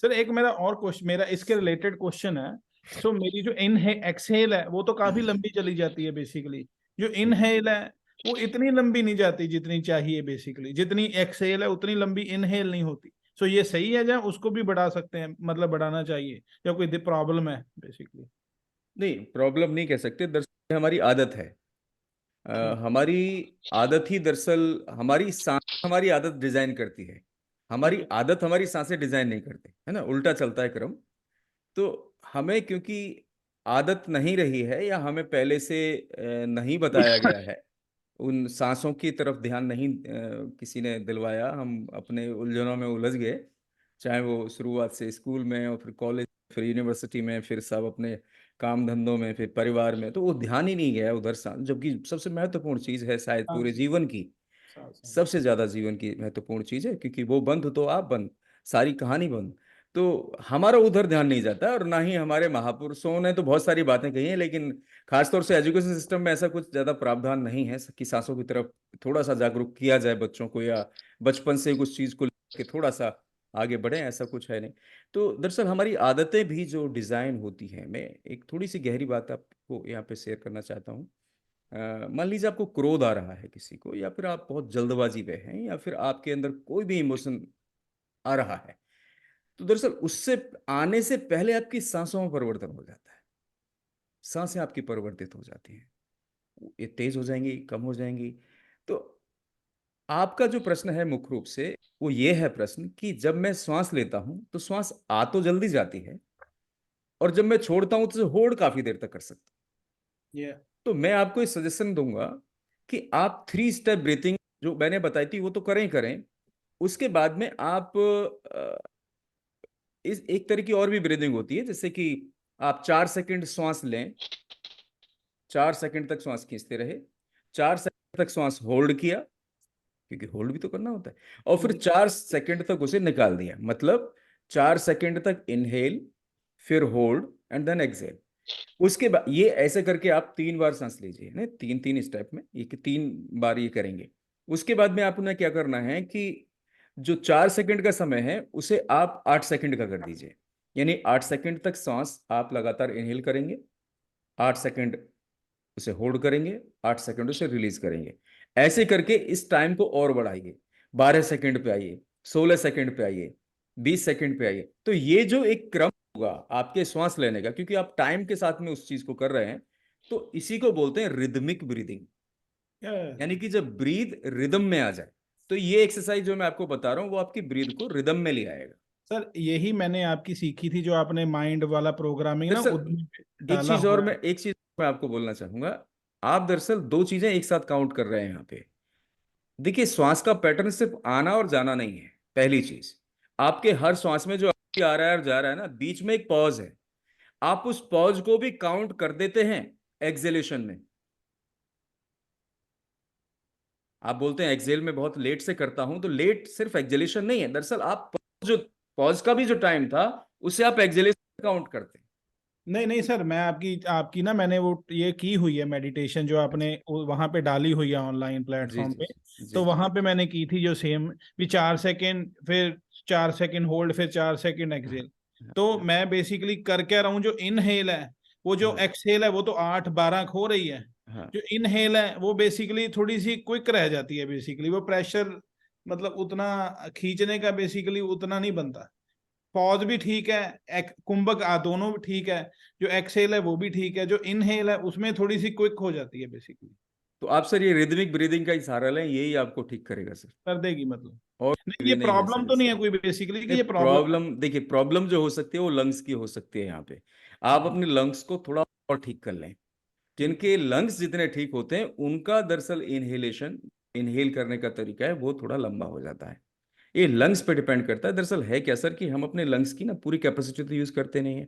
Sir एक मेरा और क्वेश्चन, मेरा इसके रिलेटेड क्वेश्चन है। सो मेरी जो एक्सहेल है वो तो काफी लंबी चली जाती है बेसिकली। जो इनहेल है वो इतनी लंबी नहीं जाती जितनी चाहिए बेसिकली, जितनी एक्सहेल है उतनी लंबी इनहेल नहीं होती। सो ये सही है, या उसको भी बढ़ा सकते हैं, मतलब बढ़ाना चाहिए, या कोई प्रॉब्लम है बेसिकली? नहीं, प्रॉब्लम नहीं कह सकते, दरअसल हमारी आदत है। हमारी आदत ही दरअसल, हमारी सांस हमारी आदत डिजाइन करती है। हमारी आदत हमारी सांसें डिजाइन नहीं करते, है ना, उल्टा चलता है क्रम। तो हमें क्योंकि आदत नहीं रही है, या हमें पहले से नहीं बताया गया है, उन सांसों की तरफ ध्यान नहीं किसी ने दिलवाया, हम अपने उलझनों में उलझ गए। चाहे वो शुरुआत से स्कूल में, और फिर कॉलेज, फिर यूनिवर्सिटी में, फिर सब अपने काम धंधों में, फिर परिवार में, तो वो ध्यान ही नहीं गया उधर सांस, जबकि सबसे महत्वपूर्ण चीज है शायद पूरे सांस। जीवन की। सांस है। सबसे ज्यादा जीवन की महत्वपूर्ण चीज है, क्योंकि वो बंद तो आप बंद, सारी कहानी बंद। तो हमारा उधर ध्यान नहीं जाता, और ना ही हमारे महापुरुषों ने तो बहुत सारी बातें कही हैं, लेकिन खासतौर से एजुकेशन सिस्टम में ऐसा कुछ ज्यादा प्रावधान नहीं है कि सांसों की तरफ थोड़ा सा जागरूक किया जाए बच्चों को, या बचपन से कुछ चीज को लेके थोड़ा सा आगे बढ़े, ऐसा कुछ है नहीं। तो दरअसल हमारी आदतें भी जो डिजाइन होती हैं, मैं एक थोड़ी सी गहरी बात आपको यहाँ पे शेयर करना चाहता हूँ। मान लीजिए आपको क्रोध आ रहा है किसी को, या फिर आप बहुत जल्दबाजी में हैं, या फिर आपके अंदर कोई भी इमोशन आ रहा है, तो दरअसल उससे आने से पहले आपकी सांसों में परिवर्तन हो जाता है। सांसें आपकी परिवर्तित हो जाती हैं, ये तेज हो जाएंगी, कम हो जाएंगी। तो आपका जो प्रश्न है मुख्य रूप से, वो ये है प्रश्न कि जब मैं श्वास लेता हूं तो श्वास आ तो जल्दी जाती है, और जब मैं छोड़ता हूं तो होल्ड काफी देर तक कर सकता ये हूं। तो मैं आपको एक सजेशन दूंगा कि आप 3 स्टेप ब्रीथिंग जो मैंने बताई थी वो तो करें ही करें। उसके बाद में आप इस एक तरह की और भी ब्रीदिंग होती है, जैसे कि आप 4 सेकंड श्वास लें, 4 सेकंड तक श्वास खींचते रहे, 4 सेकंड तक श्वास होल्ड किया, क्योंकि होल्ड भी तो करना होता है, और फिर 4 सेकंड तक उसे निकाल दिया। मतलब 4 सेकंड तक इनहेल, फिर होल्ड, एंड देन एक्सहेल। उसके बाद ये ऐसे करके आप 3 बार सांस लीजिए ना, 3-3 स्टेप में, ये कि 3 बार ये करेंगे। उसके बाद में आपने क्या करना है कि जो 4 सेकंड का समय है उसे आप 8 सेकंड का कर दीजिए। यानी 8 सेकंड तक सांस आप लगातार इनहेल करेंगे, 8 सेकंड उसे होल्ड करेंगे, 8 सेकंड उसे रिलीज करेंगे। ऐसे करके इस टाइम को और बढ़ाइए, 12 सेकंड पे आइए, 16 सेकंड पे आइए, 20 सेकंड पे आइए। तो ये जो एक क्रम होगा आपके श्वास लेने का, क्योंकि आप टाइम के साथ में उस चीज को कर रहे हैं, तो इसी को बोलते हैं रिदमिक ब्रीदिंग। यानी कि जब ब्रीद रिदम में आ जाए, तो ये एक्सरसाइज जो मैं आपको बता रहा हूं वो आपकी ब्रीद को रिदम में ले आएगा। सर यही मैंने आपकी सीखी थी, जो आपने माइंड वाला प्रोग्रामिंग ना दरअसल उद्यमी पे एक डाला चीज और हुआ मैं है। एक चीज मैं आपको बोलना चाहूंगा। आप दरअसल दो चीजें एक साथ काउंट कर रहे हैं यहाँ पे। देखिए, श्वास का पैटर्न सिर्फ आना और जाना नहीं है। पहली चीज, आपके हर श्वास में जो अभी आ रहा है और जा रहा है ना, बीच में एक पॉज है। आप उस पॉज को भी काउंट कर देते हैं एक्सेलेशन में। आप बोलते हैं एक्सेल में बहुत लेट से करता हूं, तो लेट सिर्फ एक्सेलेशन नहीं है, दरअसल आप जो पॉज का भी जो टाइम था उसे आप एक्सेलेशन काउंट करते हैं। नहीं नहीं सर, मैं आपकी आपकी ना मैंने वो ये की हुई है मेडिटेशन, जो आपने वहां पे डाली हुई है ऑनलाइन जी प्लेटफॉर्म जी पे। जी जी तो जी। वहां पे मैंने की थी जो सेम, भी 4 सेकंड, फिर 4 सेकंड होल्ड, फिर 4 सेकंड एक्सेल। तो हाँ मैं बेसिकली कर क्या रहा हूँ, जो इनहेल है वो, जो हाँ एक्सेल है वो तो 8-12 हो रही है। हाँ। जो इनहेल है वो बेसिकली थोड़ी सी क्विक रह जाती है, बेसिकली वो प्रेशर मतलब उतना खींचने का बेसिकली उतना नहीं बनता। पॉज भी ठीक है, कुंभक आ दोनों भी ठीक है। जो एक्सहेल है वो भी ठीक है, जो इनहेल है उसमें थोड़ी सी क्विक हो जाती है बेसिकली। तो आप सर ये रिदमिक ब्रीदिंग का ही सहारा लें, यही आपको ठीक करेगा सर। कर देगी मतलब? और नहीं ये ये नहीं है प्रॉब्लम सर तो नहीं इसका। है कोई बेसिकली, कि नहीं, ये प्रॉब्लम प्रॉब्लम देखिए, प्रॉब्लम जो हो सकती है वो लंग्स की हो सकती है यहाँ पे। आप है? अपने लंग्स को थोड़ा और ठीक कर लें। ठीक है। जिनके लंग्स जितने ठीक होते हैं उनका दरअसल इनहेलेशन, इनहेल करने का तरीका है वो थोड़ा लंबा हो जाता है। ये लंग्स पे डिपेंड करता है। दरअसल है क्या सर कि हम अपने लंग्स की ना पूरी कैपेसिटी तो यूज करते नहीं है।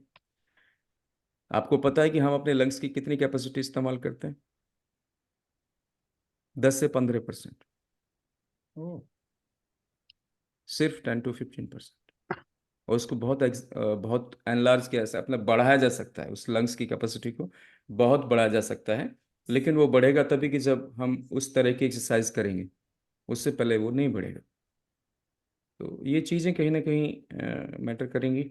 आपको पता है कि हम अपने लंग्स की कितनी कैपेसिटी इस्तेमाल करते हैं? 10 से 15%। ओ। सिर्फ 10 to 15%। और उसको बहुत एनलार्ज किया जा अपना बढ़ाया जा सकता है, उस लंग्स की कैपेसिटी को बहुत बढ़ाया जा सकता है। लेकिन वो बढ़ेगा तभी कि जब हम उस तरह की एक्सरसाइज करेंगे, उससे पहले वो नहीं बढ़ेगा। तो ये चीज़ें कहीं ना कहीं मैटर करेंगी।